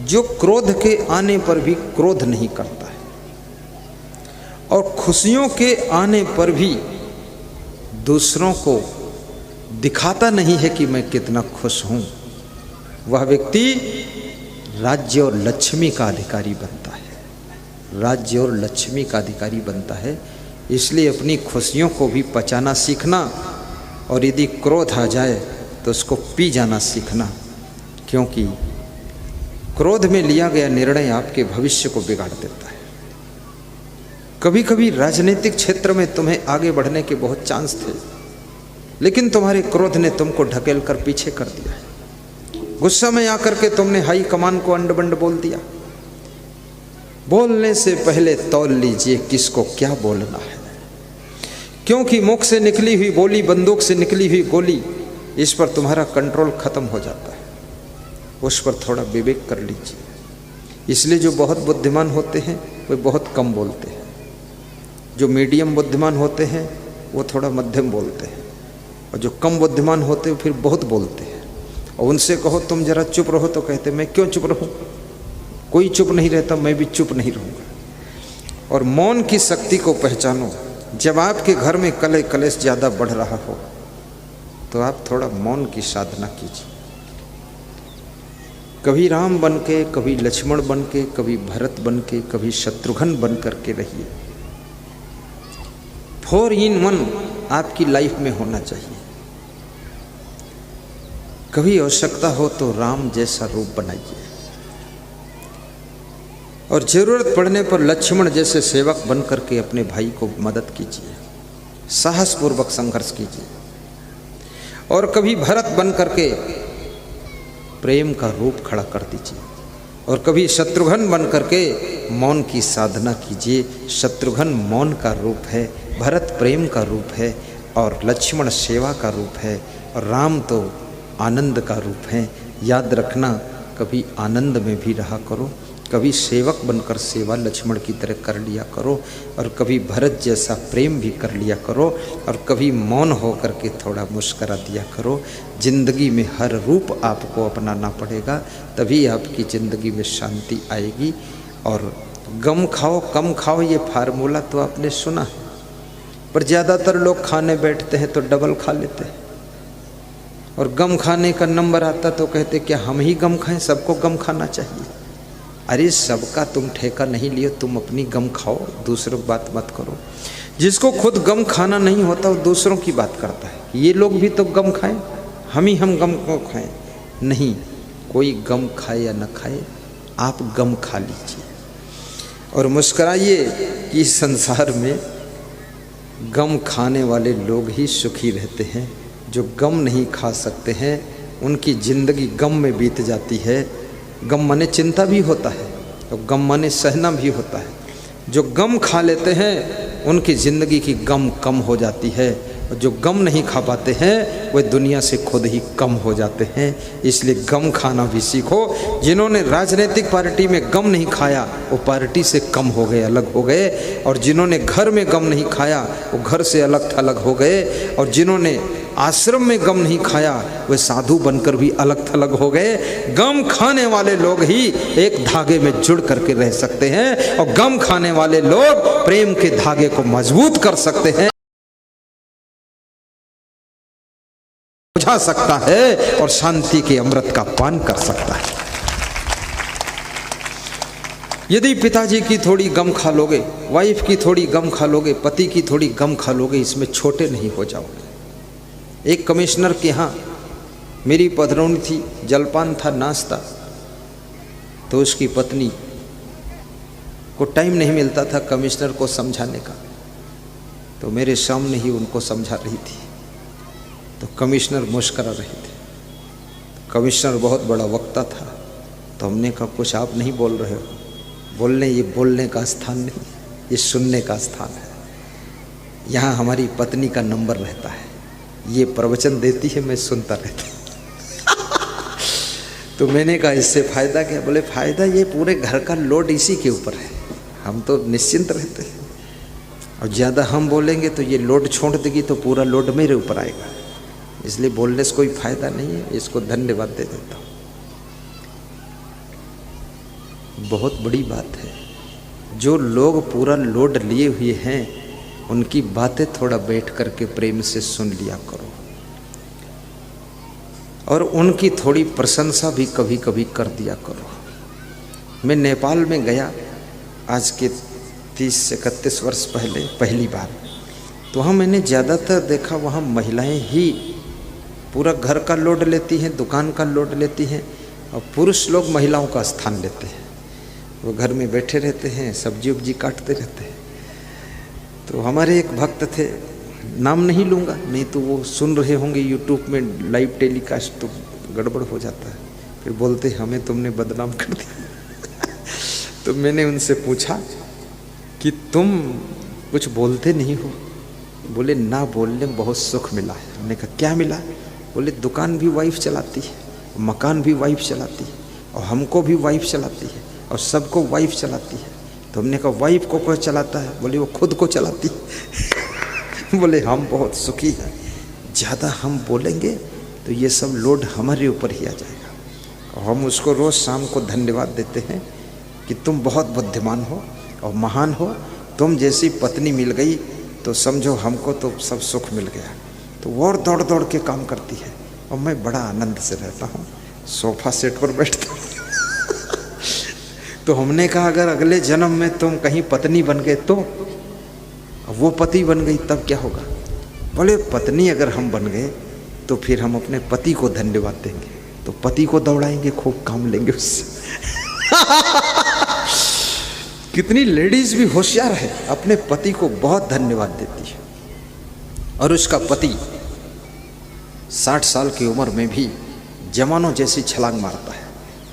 जो क्रोध के आने पर भी क्रोध नहीं करता है और खुशियों के आने पर भी दूसरों को दिखाता नहीं है कि मैं कितना खुश हूं, वह व्यक्ति राज्य और लक्ष्मी का अधिकारी बनता है। राज्य और लक्ष्मी का अधिकारी बनता है। इसलिए अपनी खुशियों को भी पचाना सीखना, और यदि क्रोध आ जाए तो उसको पी जाना सीखना, क्योंकि क्रोध में लिया गया निर्णय आपके भविष्य को बिगाड़ देता है। कभी कभी राजनीतिक क्षेत्र में तुम्हें आगे बढ़ने के बहुत चांस थे, लेकिन तुम्हारे क्रोध ने तुमको ढकेल कर पीछे कर दिया है। गुस्सा में आकर के तुमने हाई कमान को अंड बंड बोल दिया। बोलने से पहले तौल लीजिए किसको क्या बोलना है, क्योंकि मुख से निकली हुई बोली, बंदूक से निकली हुई गोली, इस पर तुम्हारा कंट्रोल खत्म हो जाता है। उस पर थोड़ा विवेक कर लीजिए। इसलिए जो बहुत बुद्धिमान होते हैं वे बहुत कम बोलते हैं, जो मीडियम बुद्धिमान होते हैं वो थोड़ा मध्यम बोलते हैं, और जो कम बुद्धिमान होते हैं फिर बहुत बोलते हैं। और उनसे कहो तुम जरा चुप रहो तो कहते मैं क्यों चुप रहूं, कोई चुप नहीं रहता, मैं भी चुप नहीं रहूंगा। और मौन की शक्ति को पहचानो। जब आपके घर में कलह कलेश ज़्यादा बढ़ रहा हो तो आप थोड़ा मौन की साधना कीजिए। कभी राम बन के, कभी लक्ष्मण बन के, कभी भरत बन के, कभी शत्रुघ्न बन करके रहिए। 4 in 1 आपकी लाइफ में होना चाहिए। कभी आवश्यकता हो तो राम जैसा रूप बनाइए, और जरूरत पड़ने पर लक्ष्मण जैसे सेवक बन करके अपने भाई को मदद कीजिए, साहसपूर्वक संघर्ष कीजिए। और कभी भरत बन करके प्रेम का रूप खड़ा कर दीजिए, और कभी शत्रुघ्न बन करके मौन की साधना कीजिए। शत्रुघ्न मौन का रूप है, भरत प्रेम का रूप है, और लक्ष्मण सेवा का रूप है, और राम तो आनंद का रूप है। याद रखना, कभी आनंद में भी रहा करो, कभी सेवक बनकर सेवा लक्ष्मण की तरह कर लिया करो, और कभी भरत जैसा प्रेम भी कर लिया करो, और कभी मौन हो करके थोड़ा मुस्करा दिया करो। जिंदगी में हर रूप आपको अपनाना पड़ेगा, तभी आपकी ज़िंदगी में शांति आएगी। और गम खाओ कम खाओ ये फार्मूला तो आपने सुना है, पर ज़्यादातर लोग खाने बैठते हैं तो डबल खा लेते हैं, और गम खाने का नंबर आता तो कहते क्या हम ही गम खाएं, सबको गम खाना चाहिए। अरे सबका तुम ठेका नहीं लियो, तुम अपनी गम खाओ, दूसरों की बात मत करो। जिसको खुद गम खाना नहीं होता वो दूसरों की बात करता है, ये लोग भी तो गम खाएं, हम गम को खाएं। नहीं, कोई गम खाए या न खाए, आप गम खा लीजिए और मुस्कुराइए कि इस संसार में गम खाने वाले लोग ही सुखी रहते हैं। जो गम नहीं खा सकते हैं उनकी ज़िंदगी गम में बीत जाती है। गम माने चिंता भी होता है, तो गम माने सहना भी होता है। जो गम खा लेते हैं उनकी ज़िंदगी की गम कम हो जाती है, और जो गम नहीं खा पाते हैं वे दुनिया से खुद ही कम हो जाते हैं। इसलिए गम खाना भी सीखो। जिन्होंने राजनीतिक पार्टी में गम नहीं खाया वो पार्टी से कम हो गए, अलग हो गए, और जिन्होंने घर में गम नहीं खाया वो घर से अलग थलग हो गए, और जिन्होंने आश्रम में गम नहीं खाया वे साधु बनकर भी अलग थलग हो गए। गम खाने वाले लोग ही एक धागे में जुड़ करके रह सकते हैं, और गम खाने वाले लोग प्रेम के धागे को मजबूत कर सकते हैं, बुझा सकता है, और शांति के अमृत का पान कर सकता है। यदि पिताजी की थोड़ी गम खा लोगे, वाइफ की थोड़ी गम खा लोगे, पति की थोड़ी गम खा लोगे, इसमें छोटे नहीं हो जाओगे। एक कमिश्नर के यहाँ मेरी पधरौनी थी, जलपान था, नाश्ता, तो उसकी पत्नी को टाइम नहीं मिलता था कमिश्नर को समझाने का, तो मेरे सामने ही उनको समझा रही थी। तो कमिश्नर मुस्करा रहे थे। कमिश्नर बहुत बड़ा वक्ता था, तो हमने कहा कुछ आप नहीं बोल रहे हो, ये बोलने का स्थान नहीं, ये सुनने का स्थान है। यहाँ हमारी पत्नी का नंबर रहता है, ये प्रवचन देती है, मैं सुनता रहता तो मैंने कहा इससे फ़ायदा क्या? बोले फ़ायदा ये पूरे घर का लोड इसी के ऊपर है, हम तो निश्चिंत रहते हैं, और ज़्यादा हम बोलेंगे तो ये लोड छोड़ देगी तो पूरा लोड मेरे ऊपर आएगा, इसलिए बोलने से कोई फ़ायदा नहीं है। इसको धन्यवाद दे देता हूँ। बहुत बड़ी बात है। जो लोग पूरा लोड लिए हुए हैं उनकी बातें थोड़ा बैठ करके प्रेम से सुन लिया करो, और उनकी थोड़ी प्रशंसा भी कभी कभी कर दिया करो। मैं नेपाल में गया आज के 30 से 31 वर्ष पहले पहली बार, तो वहाँ मैंने ज़्यादातर देखा वहाँ महिलाएं ही पूरा घर का लोड लेती हैं, दुकान का लोड लेती हैं, और पुरुष लोग महिलाओं का स्थान लेते हैं। वो घर में बैठे रहते हैं, सब्जी उब्जी काटते रहते हैं। तो हमारे एक भक्त थे, नाम नहीं लूँगा, नहीं तो वो सुन रहे होंगे यूट्यूब में लाइव टेलीकास्ट, तो गड़बड़ हो जाता है, फिर बोलते हमें तुमने बदनाम कर दिया। तो मैंने उनसे पूछा कि तुम कुछ बोलते नहीं हो? बोले ना बोलने में बहुत सुख मिला है। हमने कहा क्या मिला? बोले दुकान भी वाइफ चलाती है, मकान भी वाइफ चलाती है, और हमको भी वाइफ चलाती है, और सबको वाइफ चलाती है। तो हमने कहा वाइफ को कौन चलाता है? बोले वो खुद को चलाती है। बोले हम बहुत सुखी हैं, ज़्यादा हम बोलेंगे तो ये सब लोड हमारे ऊपर ही आ जाएगा। और हम उसको रोज़ शाम को धन्यवाद देते हैं कि तुम बहुत बुद्धिमान हो और महान हो, तुम जैसी पत्नी मिल गई तो समझो हमको तो सब सुख मिल गया। तो वो और दौड़ दौड़ के काम करती है, और मैं बड़ा आनंद से रहता हूँ, सोफा सेट पर बैठता हूँ। तो हमने कहा अगर अगले जन्म में तुम कहीं पत्नी बन गए तो, वो पति बन गई तब क्या होगा? बोले पत्नी अगर हम बन गए तो फिर हम अपने पति को धन्यवाद देंगे, तो पति को दौड़ाएंगे, खूब काम लेंगे उससे। कितनी लेडीज भी होशियार है, अपने पति को बहुत धन्यवाद देती है, और उसका पति 60 साल की उम्र में भी जवानों जैसी छलांग मारता है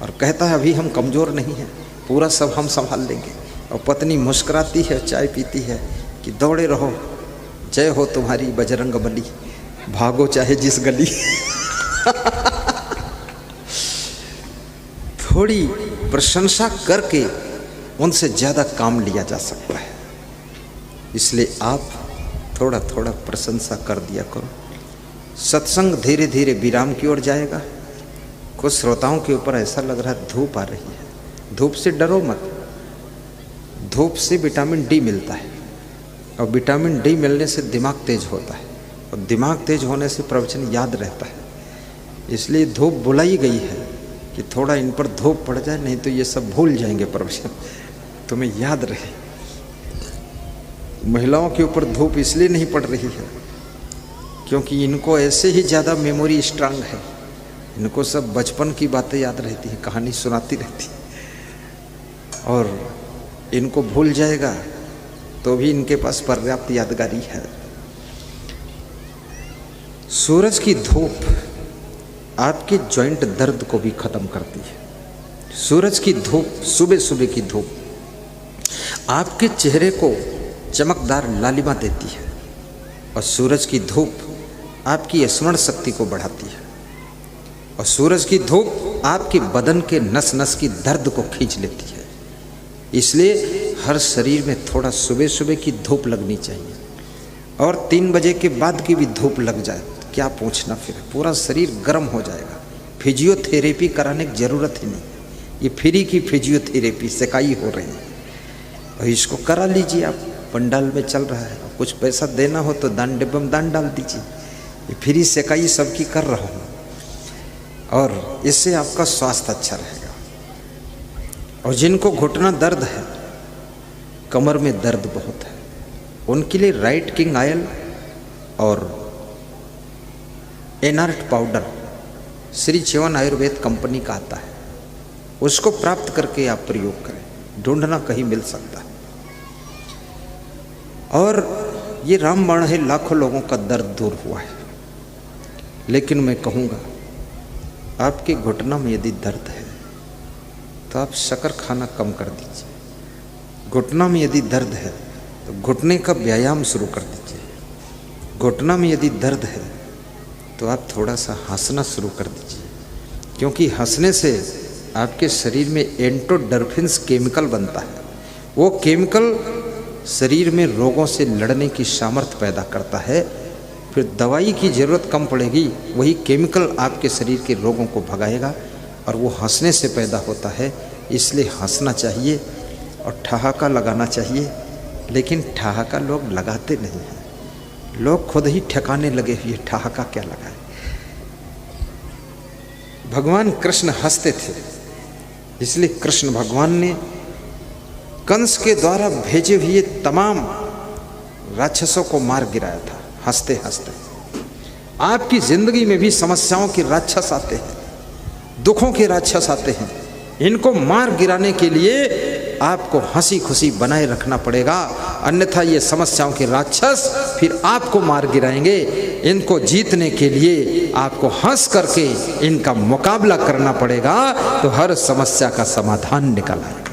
और कहता है अभी हम कमज़ोर नहीं हैं, पूरा सब हम संभाल लेंगे। और पत्नी मुस्कुराती है, चाय पीती है कि दौड़े रहो, जय हो तुम्हारी बजरंग बली, भागो चाहे जिस गली। थोड़ी प्रशंसा करके उनसे ज़्यादा काम लिया जा सकता है, इसलिए आप थोड़ा थोड़ा प्रशंसा कर दिया करो। सत्संग धीरे धीरे विराम की ओर जाएगा। कुछ श्रोताओं के ऊपर ऐसा लग रहा है धूप आ रही है, धूप से डरो मत। धूप से विटामिन डी मिलता है, और विटामिन डी मिलने से दिमाग तेज होता है, और दिमाग तेज होने से प्रवचन याद रहता है। इसलिए धूप बुलाई गई है कि थोड़ा इन पर धूप पड़ जाए, नहीं तो ये सब भूल जाएंगे प्रवचन, तुम्हें याद रहे। महिलाओं के ऊपर धूप इसलिए नहीं पड़ रही है क्योंकि इनको ऐसे ही ज़्यादा मेमोरी स्ट्रांग है, इनको सब बचपन की बातें याद रहती है, कहानी सुनाती रहती है, और इनको भूल जाएगा तो भी इनके पास पर्याप्त यादगारी है। सूरज की धूप आपके जॉइंट दर्द को भी खत्म करती है। सूरज की धूप, सुबह सुबह की धूप आपके चेहरे को चमकदार लालिमा देती है, और सूरज की धूप आपकी स्मरण शक्ति को बढ़ाती है, और सूरज की धूप आपके बदन के नस नस की दर्द को खींच लेती है। इसलिए हर शरीर में थोड़ा सुबह सुबह की धूप लगनी चाहिए, और 3 बजे के बाद की भी धूप लग जाए क्या पूछना, फिर पूरा शरीर गर्म हो जाएगा। फिजियोथेरेपी कराने की ज़रूरत ही नहीं, ये फ्री की फिजियोथेरेपी सेकाई हो रही है, और इसको करा लीजिए। आप पंडाल में चल रहा है, कुछ पैसा देना हो तो दान डिब्बे में दान डाल दीजिए। ये फ्री सेकाई सबकी कर रहा हूँ, और इससे आपका स्वास्थ्य अच्छा रहेगा। और जिनको घुटना दर्द है, कमर में दर्द बहुत है, उनके लिए राइट किंग ऑयल और एनार्ट पाउडर श्री च्यवन आयुर्वेद कंपनी का आता है, उसको प्राप्त करके आप प्रयोग करें, ढूंढना कहीं मिल सकता है। और ये रामबाण है, लाखों लोगों का दर्द दूर हुआ है। लेकिन मैं कहूँगा आपके घुटना में यदि दर्द है तो आप शक्कर खाना कम कर दीजिए। घुटना में यदि दर्द है तो घुटने का व्यायाम शुरू कर दीजिए। घुटना में यदि दर्द है तो आप थोड़ा सा हंसना शुरू कर दीजिए, क्योंकि हंसने से आपके शरीर में एंडोर्फिन्स केमिकल बनता है। वो केमिकल शरीर में रोगों से लड़ने की सामर्थ्य पैदा करता है, फिर दवाई की ज़रूरत कम पड़ेगी, वही केमिकल आपके शरीर के रोगों को भगाएगा। और वो हंसने से पैदा होता है इसलिए हंसना चाहिए और ठहाका लगाना चाहिए, लेकिन ठहाका लोग लगाते नहीं हैं। लोग खुद ही ठिकाने लगे हुए, ठहाका क्या लगाए। भगवान कृष्ण हंसते थे, इसलिए कृष्ण भगवान ने कंस के द्वारा भेजे हुए तमाम राक्षसों को मार गिराया था हंसते हंसते। आपकी जिंदगी में भी समस्याओं के राक्षस आते हैं, दुखों के राक्षस आते हैं। इनको मार गिराने के लिए आपको हंसी खुशी बनाए रखना पड़ेगा, अन्यथा ये समस्याओं के राक्षस फिर आपको मार गिराएंगे। इनको जीतने के लिए आपको हंस करके इनका मुकाबला करना पड़ेगा, तो हर समस्या का समाधान निकल आएगा।